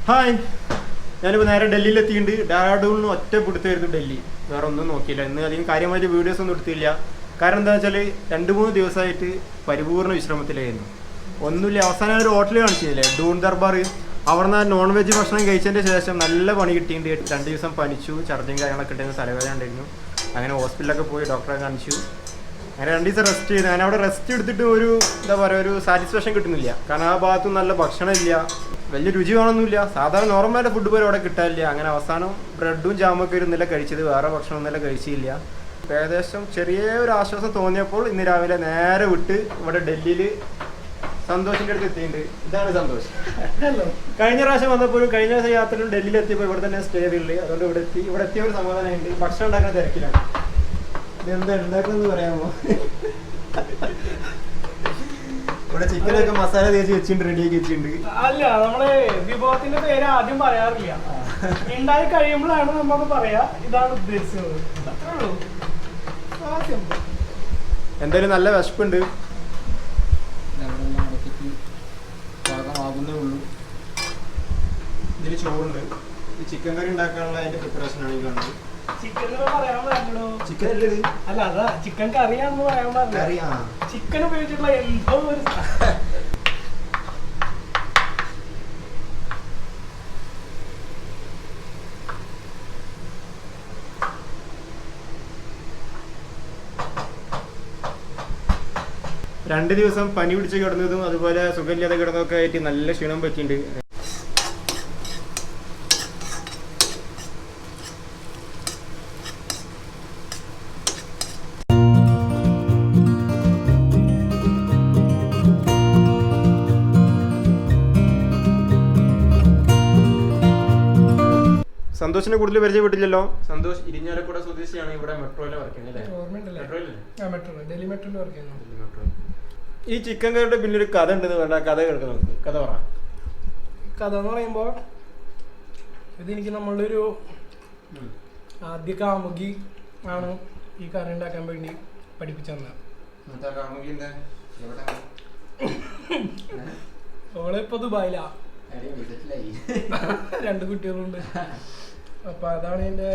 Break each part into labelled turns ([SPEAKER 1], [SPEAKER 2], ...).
[SPEAKER 1] Hi, ഞാനിപ്പോൾ നേരെ ഡൽഹിയിലെത്തിയിട്ടുണ്ട്. ഡെറാഡൂണിന് ഒറ്റ പിടുത്തമായിരുന്നു ഡൽഹി. വേറെ ഒന്നും നോക്കിയില്ല. ഇന്ന് അധികം കാര്യമായിട്ട് വീഡിയോസ് ഒന്നും എടുത്തില്ല. കാരണം എന്താ വെച്ചാൽ 2-3 ദിവസമായിട്ട് പരിപൂർണ്ണ വിശ്രമത്തിലായിരുന്നു. ഒന്നുമില്ല. അവസാനം ഒരു ഹോട്ടൽ കാണിച്ചില്ലേ, ഡൂൺ ദർബാർ. അവിടുന്ന് നോൺ വെജ് ഭക്ഷണം കഴിച്ചതിൻ്റെ ശേഷം നല്ല പണി കിട്ടിയിട്ടുണ്ട്. 2 ദിവസം പനിച്ചു, ഛർദ്ദിയും കാര്യങ്ങളൊക്കെ ഉണ്ടായിരുന്നു, തലവേദന ഉണ്ടായിരുന്നു. അങ്ങനെ ഹോസ്പിറ്റലൊക്കെ പോയി ഡോക്ടറെ കാണിച്ചു. അങ്ങനെ 2 ദിവസം റെസ്റ്റ് ചെയ്തു. അങ്ങനെ അവിടെ റെസ്റ്റ് എടുത്തിട്ട് ഒരു എന്താ പറയുക, ഒരു സാറ്റിസ്ഫാക്ഷൻ കിട്ടുന്നില്ല. കാരണം ആ ഭാഗത്തും നല്ല ഭക്ഷണമില്ല, വലിയ രുചി കാണുന്നില്ല. സാധാരണ നോർമലായിട്ട് ഫുഡ് പോലും അവിടെ കിട്ടാനില്ല. അങ്ങനെ അവസാനം ബ്രെഡും ജാമൊക്കെ ഇരുന്നില്ല കഴിച്ചത്, വേറെ ഭക്ഷണം ഒന്നുമില്ല കഴിച്ചില്ല. ഏകദേശം ചെറിയൊരു ആശ്വാസം തോന്നിയപ്പോൾ ഇന്ന് രാവിലെ നേരെ വിട്ട് ഇവിടെ ഡൽഹിയിൽ സന്തോഷിൻ്റെ അടുത്ത് എത്തിയിട്ടുണ്ട്. ഇതാണ് സന്തോഷ്. കഴിഞ്ഞ പ്രാവശ്യം വന്നപ്പോൾ കഴിഞ്ഞ ദിവസം യാത്രയിൽ ഡൽഹിയിൽ എത്തിയപ്പോൾ ഇവിടെ തന്നെ സ്റ്റേ ചെയ്തിട്ടുള്ളത്. അതുകൊണ്ട് ഇവിടെ എത്തിയ ഒരു സമാധാനമുണ്ട്. ഭക്ഷണം ഉണ്ടാക്കുന്ന തിരക്കിലാണ്. ഇതെന്താ ഉണ്ടാക്കണമെന്ന് പറയാമോ? ഇവിടെ ചിക്കനൊക്കെ മസാല തേച്ച് വെച്ചിട്ടുണ്ട്, റെഡിയാക്കി വെച്ചിട്ടുണ്ട്.
[SPEAKER 2] അല്ല, നമ്മള് വിഭവത്തിന്റെ പേര് ആദ്യം പറയാറില്ല, ഉണ്ടായി കഴിയുമ്പോഴാണ് നമുക്ക് പറയാ ഇതാണ് ഉദ്ദേശിച്ചത്.
[SPEAKER 1] എന്തായാലും നല്ല വിശപ്പുണ്ട്. ഇതിൽ ചോറുണ്ട്. ഈ ചിക്കൻ കറി ഉണ്ടാക്കാനുള്ള അതിന്റെ പ്രിപ്പറേഷൻ ആണ് ഈ കാണുന്നത്. ചിക്കൻ അല്ലേ?
[SPEAKER 2] അല്ല, അതാ ചിക്കൻ കറിയാണെന്ന് പറയാൻ പറഞ്ഞില്ല. ചിക്കൻ ഉപയോഗിച്ചിട്ടുള്ള എന്തോ ഒരു
[SPEAKER 1] 2 ദിവസം പനി പിടിച്ച് കിടന്നതും അതുപോലെ സുഖമില്ലാതെ കിടന്നതൊക്കെ ആയിട്ട് നല്ല ക്ഷീണം പറ്റിയിട്ടുണ്ട്. സന്തോഷിനെ കൂടുതൽ പരിചയപ്പെട്ടില്ലല്ലോ. സന്തോഷ് ഇരിഞ്ഞാലക്കുട സ്വദേശിയാണ്. ഇവിടെ മെട്രോയിലെ വർക്ക് ചെയ്യുന്നത്. ഈ ചിക്കൻ കറിയുടെ പിന്നിലൊരു കഥ ഉണ്ടെന്ന് പറഞ്ഞാൽ കഥ കേൾക്കാം. നമുക്ക് കഥ പറ.
[SPEAKER 2] കഥ എന്ന് പറയുമ്പോൾ ഇതെനിക്ക് നമ്മളുടെ ഒരു ആദ്യ കാമുകി ആണ് ഈ കറി ഉണ്ടാക്കാൻ വേണ്ടി പഠിപ്പിച്ചു തന്നെ. ഓളിപ്പോ ദുബായിലാ, 2 കുട്ടികളുണ്ട്. അപ്പൊ അതാണ് എന്റെ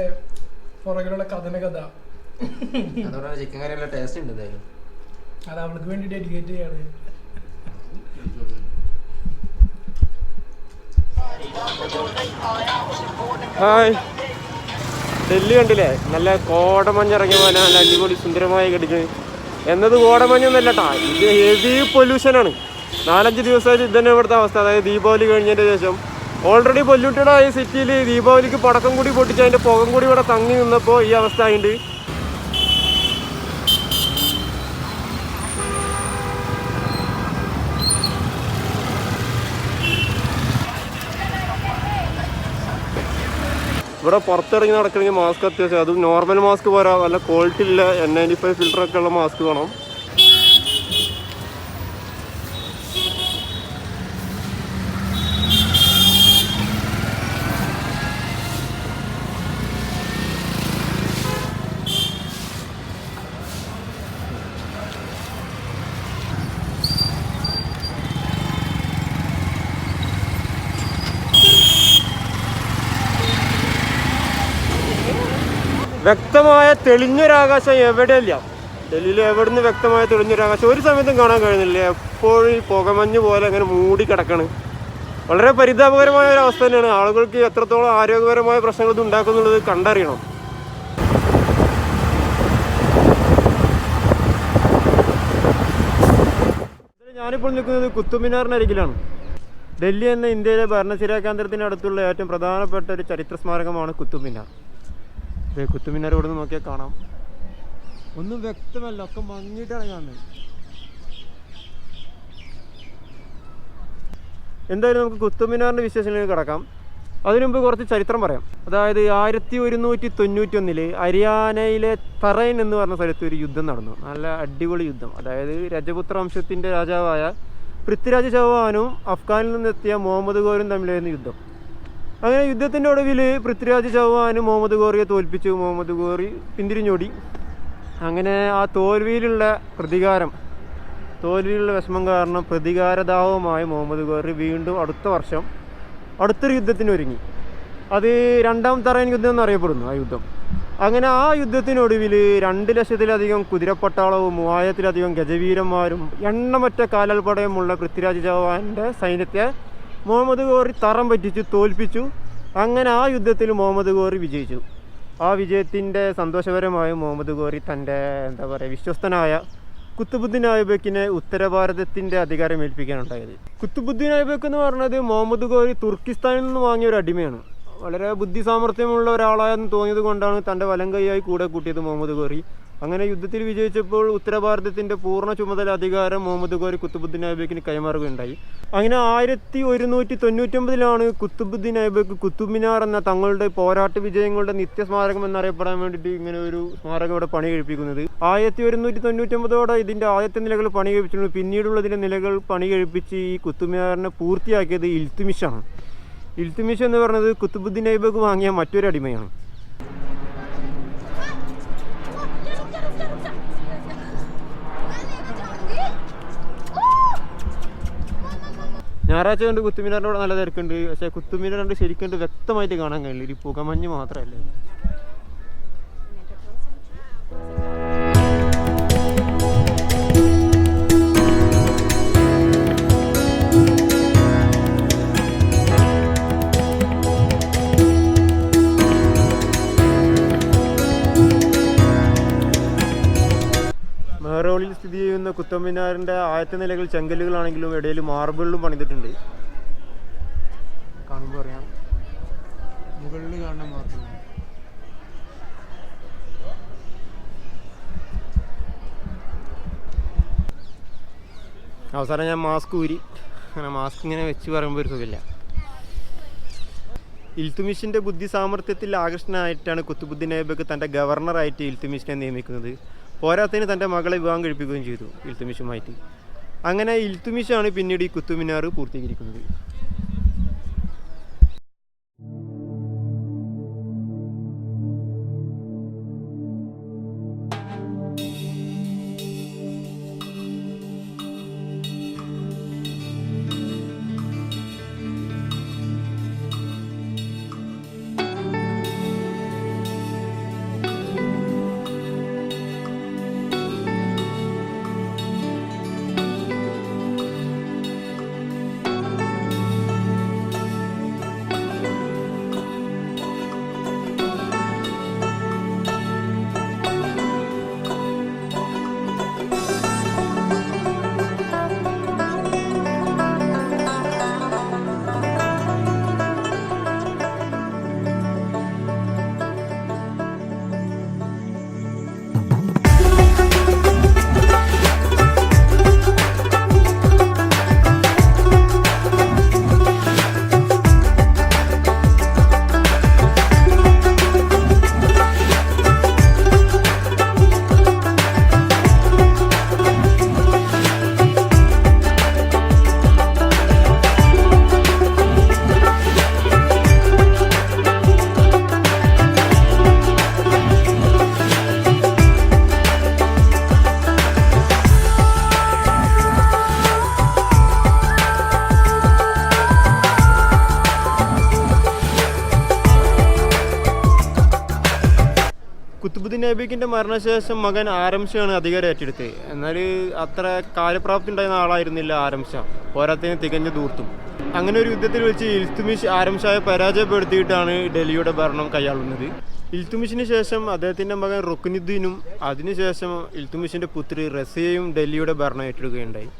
[SPEAKER 2] പുറകിലുള്ള കഥന കഥ.
[SPEAKER 1] ചിക്കൻ കറിയുള്ള ടേസ്റ്റ് ഉണ്ട് എന്തായാലും.
[SPEAKER 2] അത് അവൾക്ക് വേണ്ടി ഡെഡിക്കേറ്റ് ചെയ്യാണ്.
[SPEAKER 1] ഹായ്, ഡൽഹി കണ്ടില്ലേ? നല്ല കോടമഞ്ഞിറങ്ങിയ പോലെ നല്ല അടിപൊളി സുന്ദരമായി കിടക്കുന്നത്. എന്നത് കോടമഞ്ഞൊന്നല്ല കേട്ടാ, ഇത് ഹെവി പൊല്യൂഷനാണ്. 4-5 ദിവസമായിട്ട് ഇതന്നെ ഇവിടുത്തെ അവസ്ഥ. അതായത് ദീപാവലി കഴിഞ്ഞതിൻ്റെ ശേഷം ഓൾറെഡി പൊല്യൂട്ടഡായ സിറ്റിയിൽ ദീപാവലിക്ക് പടക്കം കൂടി പൊട്ടിച്ച് അതിൻ്റെ പുകം കൂടി ഇവിടെ തങ്ങി നിന്നപ്പോൾ ഈ അവസ്ഥ ആയിട്ട് ഇവിടെ പുറത്തിറങ്ങി നടക്കണമെങ്കിൽ മാസ്ക് അത്യാവശ്യം. അതും നോർമൽ മാസ്ക് പോരാ, നല്ല ക്വാളിറ്റി ഉള്ള N95 ഫിൽറ്ററൊക്കെ ഉള്ള മാസ്ക് വേണം. വ്യക്തമായ തെളിഞ്ഞൊരാകാശം എവിടെയില്ല. ഡൽഹിയിൽ എവിടുന്ന് വ്യക്തമായ തെളിഞ്ഞൊരാകാശം ഒരു സമയത്തും കാണാൻ കഴിയുന്നില്ല. എപ്പോഴും ഈ പുകമഞ്ഞ് പോലെ അങ്ങനെ മൂടി കിടക്കണം. വളരെ പരിതാപകരമായ ഒരു അവസ്ഥ തന്നെയാണ്. ആളുകൾക്ക് എത്രത്തോളം ആരോഗ്യപരമായ പ്രശ്നങ്ങൾ ഇത് ഉണ്ടാക്കുന്നുള്ളത് കണ്ടറിയണം. ഞാനിപ്പോൾ നിൽക്കുന്നത് കുത്തുബ് മിനാറിൻ്റെ അരികിലാണ്. ഡൽഹി എന്ന ഇന്ത്യയിലെ ഭരണസിരാ കേന്ദ്രത്തിനടുത്തുള്ള ഏറ്റവും പ്രധാനപ്പെട്ട ഒരു ചരിത്ര സ്മാരകമാണ് കുത്തുബ് മിനാർ. കുത്തുബ് മിനാർ ഇവിടെ നിന്ന് നോക്കിയാൽ കാണാം. ഒന്നും വ്യക്തമല്ല, ഒക്കെ മങ്ങിയിട്ടാണ് കാണുന്നത്. എന്തായാലും നമുക്ക് കുത്തുബ് മിനാറിൻ്റെ വിശേഷങ്ങളിലേക്ക് കടക്കാം. അതിനുമുമ്പ് കുറച്ച് ചരിത്രം പറയാം. അതായത് 1191 ഹരിയാനയിലെ തറൈൻ എന്ന് പറഞ്ഞ സ്ഥലത്ത് ഒരു യുദ്ധം നടന്നു. നല്ല അടിപൊളി യുദ്ധം. അതായത് രജപുത്ര വംശത്തിൻ്റെ രാജാവായ പൃഥ്വിരാജ് ചൗഹാനും അഫ്ഗാനിൽ നിന്നെത്തിയ മുഹമ്മദ് ഗോരും തമ്മിലായിരുന്നു യുദ്ധം. അങ്ങനെ യുദ്ധത്തിൻ്റെ ഒടുവിൽ പൃഥ്വിരാജ് ചൗഹാനും മുഹമ്മദ് ഗോറിയെ തോൽപ്പിച്ചു. മുഹമ്മദ് ഗോറി പിന്തിരിഞ്ഞോടി. അങ്ങനെ ആ തോൽവിയിലുള്ള വിഷമം കാരണം പ്രതികാരദാഹവുമായി മുഹമ്മദ് ഗോറി വീണ്ടും അടുത്ത വർഷം അടുത്തൊരു യുദ്ധത്തിന് ഒരുങ്ങി. അത് രണ്ടാം തറയൻ യുദ്ധം എന്നറിയപ്പെടുന്നു ആ യുദ്ധം. അങ്ങനെ ആ യുദ്ധത്തിനൊടുവിൽ 2,00,000-ലധികം കുതിരപ്പട്ടാളവും 3,000-ലധികം ഗജവീരന്മാരും എണ്ണമറ്റ കാലാൾപ്പടയുമുള്ള പൃഥ്വിരാജ് ചൗഹാൻ്റെ സൈന്യത്തെ മുഹമ്മദ് ഘോറി തറം പറ്റിച്ചു, തോൽപ്പിച്ചു. അങ്ങനെ ആ യുദ്ധത്തിൽ മുഹമ്മദ് ഘോറി വിജയിച്ചു. ആ വിജയത്തിൻ്റെ സന്തോഷപരമായി മുഹമ്മദ് ഘോറി തൻ്റെ വിശ്വസ്തനായ കുത്തുബുദ്ദീൻ ഐബക്കിനെ ഉത്തരഭാരതത്തിൻ്റെ അധികാരം ഏൽപ്പിക്കാനുണ്ടായത്. കുത്തുബുദ്ദീൻ ഐബക്ക് എന്ന് പറഞ്ഞത് മുഹമ്മദ് ഘോറി തുർക്കിസ്ഥാനിൽ നിന്ന് വാങ്ങിയ ഒരു അടിമയാണ്. വളരെ ബുദ്ധി സാമർഥ്യമുള്ള ഒരാളായെന്ന് തോന്നിയത് കൊണ്ടാണ് തൻ്റെ വലം കൈയായി കൂടെ കൂട്ടിയത് മുഹമ്മദ് ഘോറി. അങ്ങനെ യുദ്ധത്തിൽ വിജയിച്ചപ്പോൾ ഉത്തരഭാരതത്തിൻ്റെ പൂർണ്ണ ചുമതല അധികാരം മുഹമ്മദ് ഘോറി കുത്തുബുദ്ദീൻ ഐബക്കിന് കൈമാറുകയുണ്ടായി. അങ്ങനെ 1199 കുത്തുബുദ്ദീൻ ഐബക്ക് കുത്തുബ് മിനാർ എന്ന തങ്ങളുടെ പോരാട്ട വിജയങ്ങളുടെ നിത്യസ്മാരകം എന്നറിയപ്പെടാൻ വേണ്ടിയിട്ട് ഇങ്ങനെ ഒരു സ്മാരകം ഇവിടെ പണി കഴിപ്പിക്കുന്നത്. 1199 ഇതിൻ്റെ ആദ്യത്തെ നിലകൾ പണി കഴിപ്പിച്ചിട്ടുണ്ട്. പിന്നീടുള്ളതിൻ്റെ നിലകൾ പണി കഴിപ്പിച്ച് ഈ കുത്തുബ് മിനാറിനെ പൂർത്തിയാക്കിയത് ഇൽത്തുമിഷാണ്. ഇൽത്തുമിഷ് എന്ന് പറയുന്നത് കുത്തുബുദ്ദീൻ ഐബക്ക് വാങ്ങിയ മറ്റൊരു അടിമയാണ്. ഞായറാഴ്ച കണ്ട് കുത്തുബ് മിനാറിനോട് നല്ല തിരക്കുണ്ട്. പക്ഷേ കുത്തുബ് മിനാർ കണ്ട് ശരിക്കും വ്യക്തമായിട്ട് കാണാൻ കഴിയില്ല. ഒരു പുകമഞ്ഞ് മാത്രമല്ലേ. മെഹ്റോളിൽ സ്ഥിതി ചെയ്യുന്ന കുത്തുബ് മിനാറിൻ്റെ ആദ്യത്തെ നിലകൾ ചെങ്കല്ലുകളാണെങ്കിലും ഇടയിൽ മാർബിളിലും പണിതിട്ടുണ്ട്. കാണുമ്പോൾ അറിയാം, മുകളിൽ കാണുന്ന മാർബിൾ. അവസാനം ഞാൻ മാസ്ക് ഊരി. അങ്ങനെ മാസ്ക് ഇങ്ങനെ വെച്ച് പറയുമ്പോൾ ഒരു സുഖമില്ല. ഇൽത്തുമിഷിൻ്റെ ബുദ്ധി സാമർഥ്യത്തിൽ ആകർഷണനായിട്ടാണ് കുത്തുബുദ്ദീൻ ഐബക്ക് തൻ്റെ ഗവർണറായിട്ട് ഇൽത്തുമിഷിനെ നിയമിക്കുന്നത്. പോരാത്തതിന് തൻ്റെ മകളെ വിവാഹം കഴിപ്പിക്കുകയും ചെയ്തു ഇൽത്തുമിഷുമായിട്ട്. അങ്ങനെ ഇൽത്തുമിഷാണ് പിന്നീട് ഈ കുത്തുബ് മിനാർ പൂർത്തീകരിക്കുന്നത്. കുത്തുബുദ്ദീൻ ഐബക്കിൻ്റെ മരണശേഷം മകൻ ആരംഷയാണ് അധികാരം ഏറ്റെടുത്തത്. എന്നാൽ അത്ര കാര്യപ്രാപ്തി ഉണ്ടായിരുന്ന ആളായിരുന്നില്ല ആരംഷ. പോരാത്തതിന് തികഞ്ഞ ദൂർത്തും. അങ്ങനെ ഒരു യുദ്ധത്തിൽ വെച്ച് ഇൽത്തുമിഷ് ആരംഷയെ പരാജയപ്പെടുത്തിയിട്ടാണ് ഡൽഹിയുടെ ഭരണം കൈയാളുന്നത്. ഇൽത്തുമിഷിന് ശേഷം അദ്ദേഹത്തിൻ്റെ മകൻ റുക്നുദ്ദീനും അതിനുശേഷം ഇൽത്തുമിഷിൻ്റെ പുത്രി റസിയയും ഡൽഹിയുടെ ഭരണം ഏറ്റെടുക്കുകയുണ്ടായി.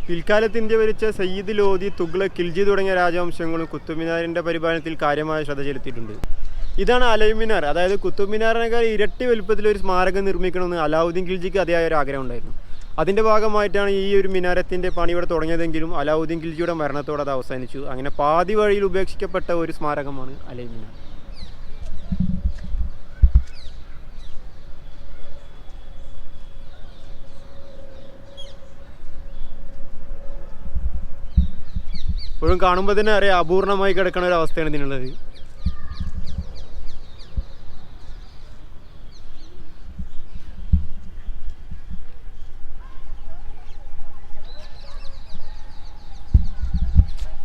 [SPEAKER 1] പിൽക്കാലത്ത് ഇന്ത്യ ഭരിച്ച സയ്യിദ് ലോധി, തുഗ്ലക്, ഖിൽജി തുടങ്ങിയ രാജവംശങ്ങളും കുത്തുബ് മിനാറിൻ്റെ പരിപാലനത്തിൽ കാര്യമായ ശ്രദ്ധ ചെലുത്തിയിട്ടുണ്ട്. ഇതാണ് അലൈൻ മിനാർ. അതായത് കുത്തുബ് മിനാറിനേക്കാൾ ഇരട്ടി വലുപ്പത്തിൽ ഒരു സ്മാരകം നിർമ്മിക്കണമെന്ന് അലാവുദ്ദീൻ ഖിൽജിക്ക് അതിയായ ഒരു ആഗ്രഹം ഉണ്ടായിരുന്നു. അതിൻ്റെ ഭാഗമായിട്ടാണ് ഈ ഒരു മിനാരത്തിൻ്റെ പണി ഇവിടെ തുടങ്ങിയതെങ്കിലും അലാവുദ്ദീൻ ഖിൽജിയുടെ മരണത്തോടെ അത് അവസാനിച്ചു. അങ്ങനെ പാതി വഴിയിൽ ഉപേക്ഷിക്കപ്പെട്ട ഒരു സ്മാരകമാണ് അലൈൻ മിനാർ. ഇപ്പോഴും കാണുമ്പോൾ തന്നെ അറിയാം അപൂർണമായി കിടക്കുന്ന ഒരു അവസ്ഥയാണ് ഇതിനുള്ളത്.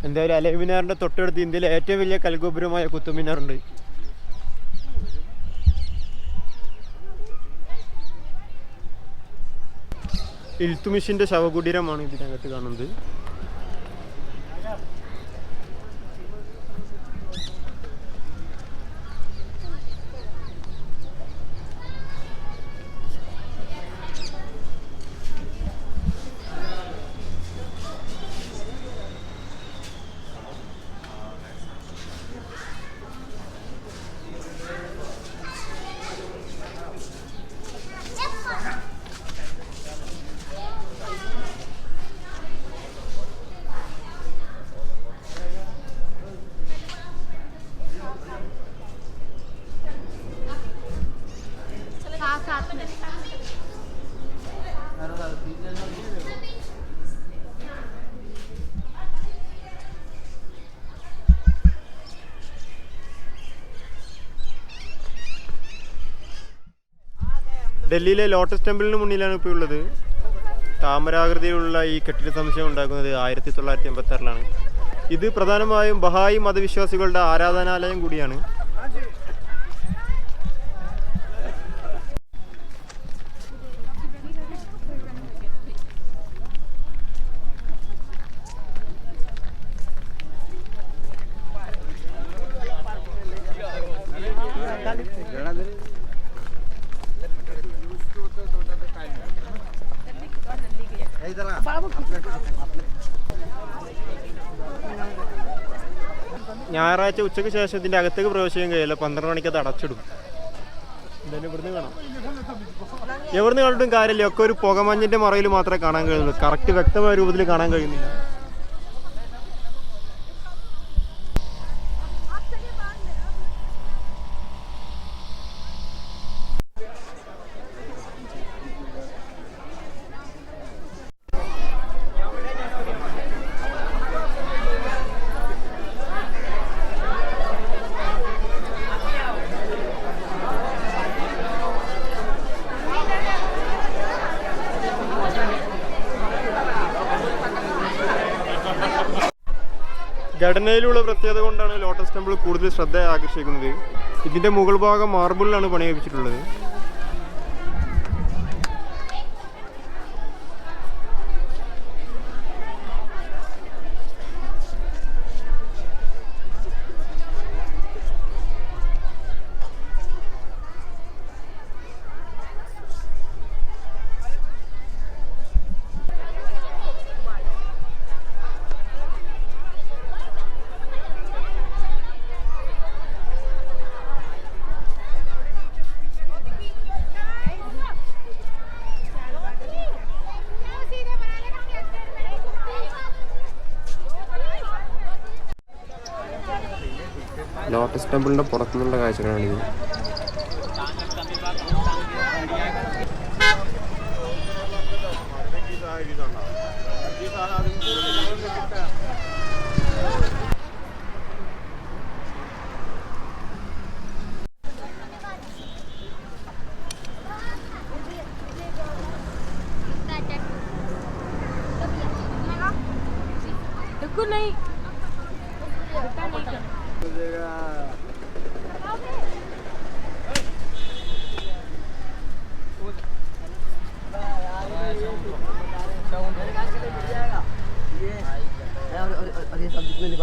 [SPEAKER 1] എന്തായാലും അലൈമിനാറിൻ്റെ തൊട്ടടുത്ത് ഇന്ത്യയിലെ ഏറ്റവും വലിയ കൽഗോപുരമായ കുത്തുബ് മിനാറുണ്ട്. ഇൽത്തുമിഷിൻ്റെ ശവകുടീരമാണ് ഇതിനകത്ത് കാണുന്നത്. ഡൽഹിയിലെ ലോട്ടസ് ടെമ്പിളിന് മുന്നിലാണ് ഇപ്പോൾ ഉള്ളത്. താമരാകൃതിയിലുള്ള ഈ കെട്ടിട സമുച്ചയം ഉണ്ടാക്കുന്നത് 1986-ലാണ്. ഇത് പ്രധാനമായും ബഹായി മതവിശ്വാസികളുടെ ആരാധനാലയം കൂടിയാണ്. ഞായറാഴ്ച ഉച്ചയ്ക്ക് ശേഷം ഇതിൻ്റെ അകത്തേക്ക് പ്രവേശിക്കാൻ കഴിയില്ല. 12 മണിക്ക് അത് അടച്ചിടും. എന്തായാലും ഇവിടുന്ന് കാണാം. എവിടുന്ന് കണ്ടിട്ടും കാര്യമില്ല. ഒക്കെ ഒരു പുകമഞ്ഞിൻ്റെ മറയിൽ മാത്രമേ കാണാൻ കഴിയുള്ളൂ. കറക്റ്റ് വ്യക്തമായ രൂപത്തിൽ കാണാൻ കഴിയുന്നില്ല. ഘടനയിലുള്ള പ്രത്യേകത കൊണ്ടാണ് ലോട്ടസ് ടെമ്പിൾ കൂടുതൽ ശ്രദ്ധ ആകർഷിക്കുന്നത്. ഇതിൻ്റെ മുകൾ ഭാഗം മാർബിളിലാണ് പണികഴിപ്പിച്ചിട്ടുള്ളത്. ലോട്ടസ് ടെമ്പിളിൻ്റെ പുറത്തുനിന്നുള്ള കാഴ്ചകളാണിത്.
[SPEAKER 3] और ये सब जितने भी